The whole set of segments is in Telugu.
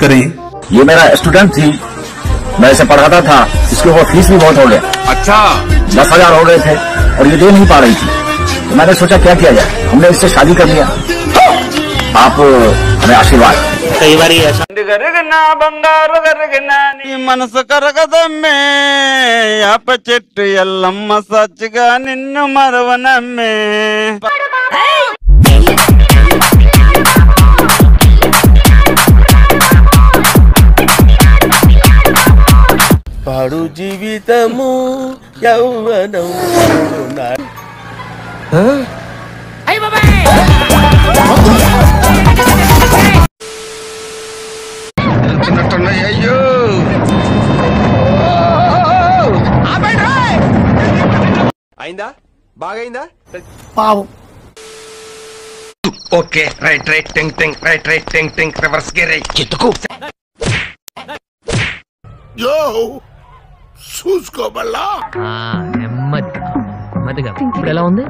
करें। ये मेरा स्टूडेंट थी, मैं इसे पढ़ाता था, इसके ऊपर फीस भी बहुत हो गया। अच्छा 10,000 हो गए थे और ये दे नहीं पा रही थी, तो मैंने सोचा क्या किया जाए, हमने इससे शादी कर लिया। आप हमें आशीर्वाद। कई बार ऐसा బంగారు మనసు కరగదమ్మే యాప చెట్టు ఎల్లమ్మ సచ్చిగా నిన్ను మరవనమ్మే. పాడు జీవితము యౌవనం అయ్యో అయిందా బాగైందా పావు ఓకే రైట్ రైట్ టింగ్ టింగ్ రైట్ రైట్ టింగ్ టింగ్ రివర్స్ గేర్ ఎత్తుకు యో చూసుకోబల్లా నెమ్మదిగా ఇప్పుడు ఎలా ఉంది?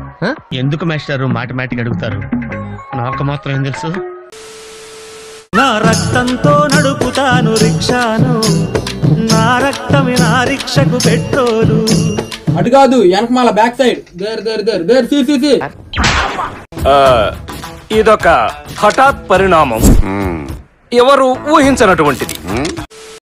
ఎందుకు మాస్టారు మాటమాటిక్ అడుగుతారు? నాకు మాత్రం ఏం తెలుసు? నా రక్తంతో నడుపుతాను రిక్షాను, నా రక్తమే నా రిక్షకు పెట్రోలు. అటు కాదు వెనకమాల back side there there there there సి ఇదొక హఠాత్ పరిణామం, ఎవరు ఊహించనటువంటిది.